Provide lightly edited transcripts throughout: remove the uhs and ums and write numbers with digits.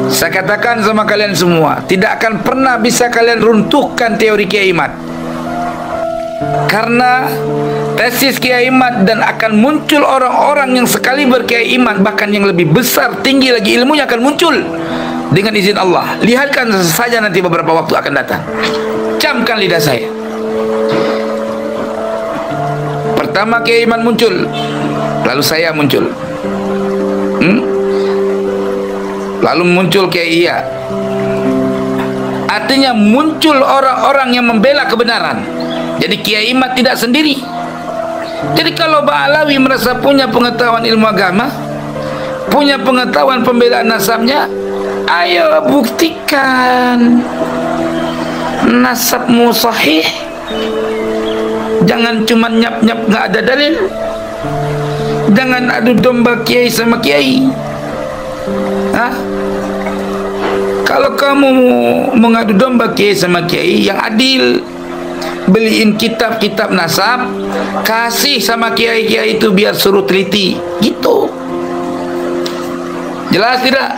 Saya katakan sama kalian semua, tidak akan pernah bisa kalian runtuhkan teori Kiai Imad. Karena tesis Kiai Imad, dan akan muncul orang-orang yang sekali berkiai Imad, bahkan yang lebih besar, tinggi lagi ilmunya akan muncul dengan izin Allah. Lihatkan saja nanti beberapa waktu akan datang. Camkan lidah saya. Pertama Kiai Imad muncul, lalu saya muncul. Lalu muncul Kiai Iya. Artinya muncul orang-orang yang membela kebenaran. Jadi Kiai Imad tidak sendiri. Jadi kalau Ba'alawi merasa punya pengetahuan ilmu agama, punya pengetahuan pembelaan nasabnya, ayo buktikan nasabmu sahih. Jangan cuma nyap-nyap nggak ada dalil. Jangan adu domba kiai sama kiai. Kalau kamu mengadu domba kiai sama kiai, yang adil, beliin kitab-kitab nasab, kasih sama kiai-kiai itu biar suruh teliti, gitu. Jelas tidak?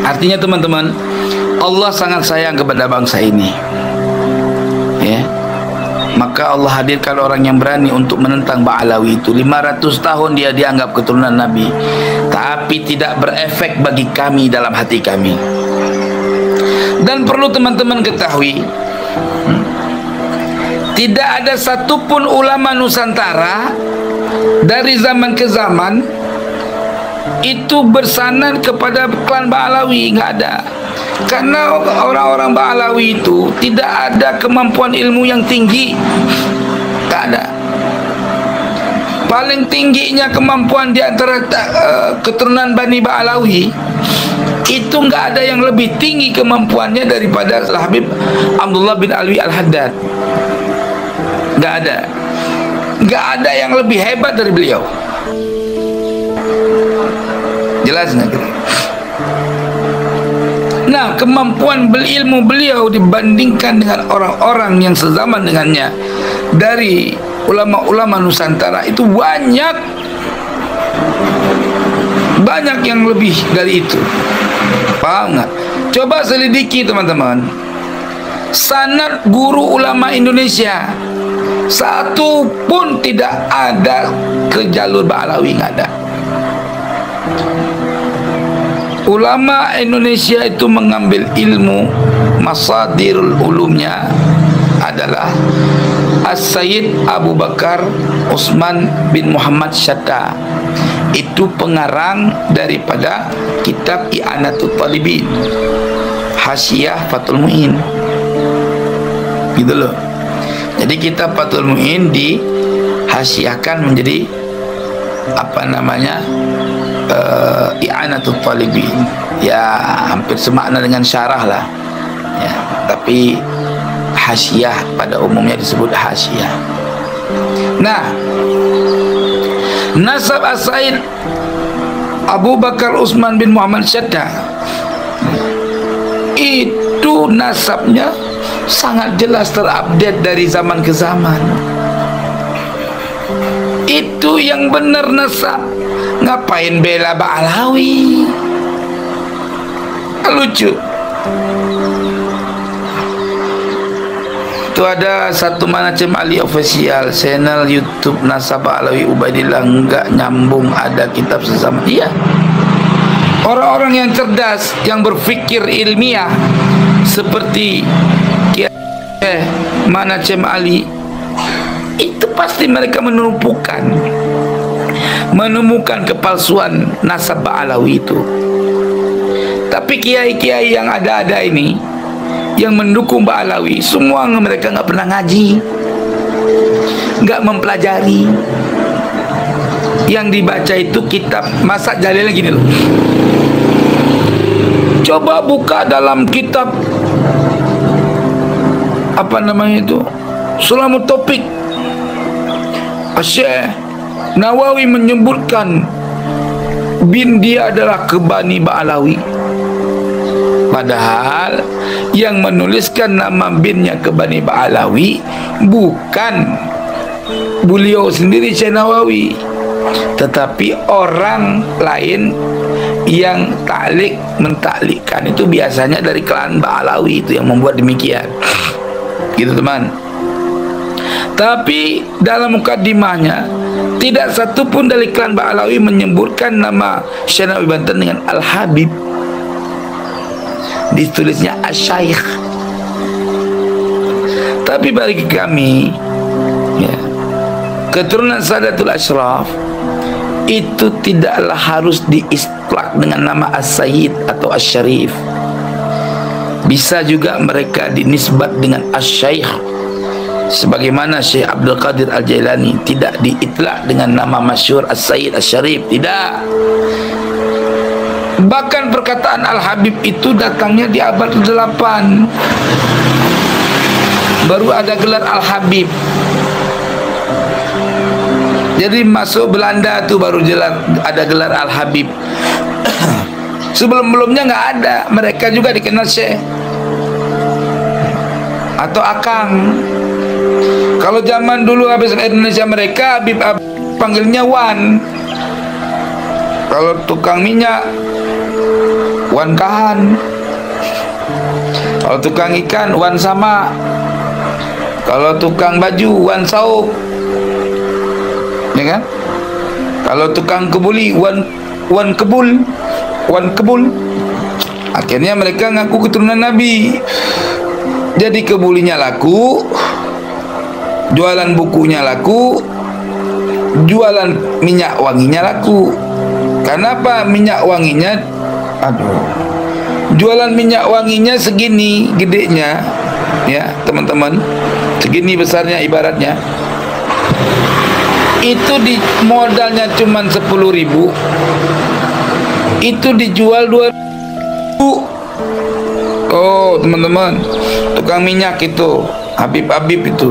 Artinya teman-teman, Allah sangat sayang kepada bangsa ini, ya. Maka Allah hadirkan orang yang berani untuk menentang Ba'alawi itu. 500 tahun dia dianggap keturunan Nabi, tapi tidak berefek bagi kami dalam hati kami. Dan perlu teman-teman ketahui, tidak ada satupun ulama Nusantara dari zaman ke zaman itu bersanad kepada klan Ba'alawi, nggak ada. Karena orang-orang Ba'alawi itu tidak ada kemampuan ilmu yang tinggi, tak ada. Paling tingginya kemampuan di antara keturunan Bani Ba'alawi itu nggak ada yang lebih tinggi kemampuannya daripada Habib Abdullah bin Alwi Al-Haddad. Nggak ada. Nggak ada yang lebih hebat dari beliau. Jelas nggak? Nah, kemampuan berilmu beliau dibandingkan dengan orang-orang yang sezaman dengannya dari ulama-ulama Nusantara itu banyak yang lebih dari itu. Paham nggak? Coba selidiki teman-teman, sanad guru ulama Indonesia satu pun tidak ada ke jalur Ba'alawi, nggak ada. Ulama Indonesia itu mengambil ilmu, masadirul ulumnya adalah As-Sayyid Abu Bakar Utsman bin Muhammad Syatta. Itu pengarang daripada kitab I'anatul Talibin, Hasyiah Fathul Mu'in, gitu loh. Jadi kitab Fathul Mu'in dihasyiahkan menjadi apa namanya, I'anatul Talibin. Ya hampir semakna dengan syarah lah ya, tapi hasyiah pada umumnya disebut hasyiah. Nah, nasab As-Sayyid Abu Bakar Utsman bin Muhammad Syatta itu nasabnya sangat jelas terupdate dari zaman ke zaman. Itu yang benar nasab. Ngapain bela Ba'alawi? Lucu. Itu ada satu Manacem Ali official channel YouTube nasab Ba'alawi Ubaidillah, enggak nyambung, ada kitab sesama. Iya. Orang-orang yang cerdas, yang berpikir ilmiah seperti Manacem Ali, itu pasti mereka menemukan kepalsuan nasab Ba'alawi itu. Tapi kiai-kiai yang ada-ada ini yang mendukung Ba'alawi, semua mereka nggak pernah ngaji, nggak mempelajari. Yang dibaca itu kitab Masak Jalil gini loh. Coba buka dalam kitab apa namanya itu, Sulamut Topik, Syekh Nawawi menyebutkan bin dia adalah ke Bani Ba'alawi, padahal yang menuliskan nama binnya ke Bani Ba'alawi bukan beliau sendiri Syekh Nawawi, tetapi orang lain yang mentaklikkan itu biasanya dari klan Ba'alawi, itu yang membuat demikian. Gitu teman. Tapi dalam mukaddimahnya tidak satu pun dari klan Ba'alawi menyebutkan nama Syekh Nawawi Banten dengan Al-Habib. Ditulisnya Asy-Syaikh. Tapi bagi kami, ya, keturunan Sadatul Asyraf itu tidaklah harus diistlak dengan nama As-Sayyid atau Asy-Syarif. Bisa juga mereka dinisbat dengan Asy-Syaikh, sebagaimana Syekh Abdul Qadir Al-Jailani tidak diitlak dengan nama masyhur As-Sayyid Asy-Syarif, tidak. Bahkan perkataan Al-Habib itu datangnya di abad ke-8, baru ada gelar Al-Habib. Jadi masuk Belanda tu baru ada gelar Al-Habib. Sebelum-belumnya nggak ada. Mereka juga dikenal Syekh atau Akang. Kalau zaman dulu habis Indonesia mereka Habib panggilnya Wan. Kalau tukang minyak Wan Kahan. Kalau tukang ikan Wan Sama. Kalau tukang baju Wan Saup. Ya kan? Kalau tukang kebuli Wan Kebul. Akhirnya mereka ngaku keturunan Nabi. Jadi kebulinya laku, jualan bukunya laku, jualan minyak wanginya laku. Kenapa minyak wanginya? Jualan minyak wanginya segini gedenya, ya teman-teman, segini besarnya ibaratnya. Itu di modalnya cuma 10.000, itu dijual 2.000. Oh teman-teman, tukang minyak itu Habib itu,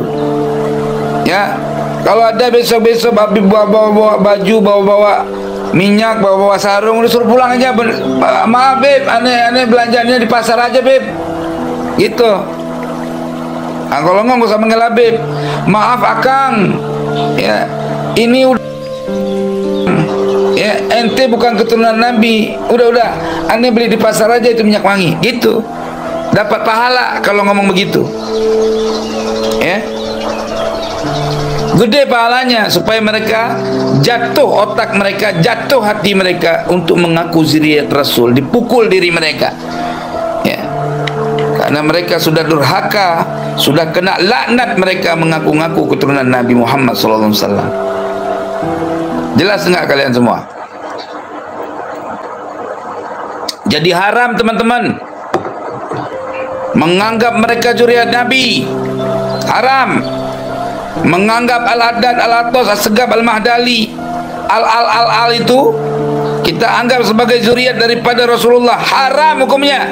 ya. Kalau ada besok-besok Habib bawa baju, bawa minyak, bawa sarung, disuruh pulang aja. Maaf Beb, aneh belanjanya di pasar aja Beb, gitu. Nah, kalau nggak usah manggil Habib. Maaf Akang, ya. Ini udah, ya, ente bukan keturunan Nabi. Udah, aneh beli di pasar aja itu minyak wangi, gitu. Dapat pahala kalau ngomong begitu, ya. Gede pahalanya, supaya mereka jatuh otak mereka, jatuh hati mereka untuk mengaku zuriat Rasul, dipukul diri mereka, ya. Karena mereka sudah durhaka, sudah kena laknat mereka mengaku-ngaku keturunan Nabi Muhammad SAW. Jelas enggak kalian semua? Jadi haram teman-teman menganggap mereka zuriat Nabi. Haram menganggap Al-Haddad, Al-Attas, As-Segaf, Al-Mahdali, Al itu kita anggap sebagai zuriat daripada Rasulullah. Haram hukumnya,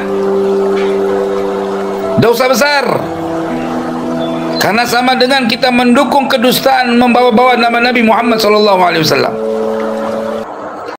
dosa besar. Karena sama dengan kita mendukung kedustaan, membawa-bawa nama Nabi Muhammad SAW.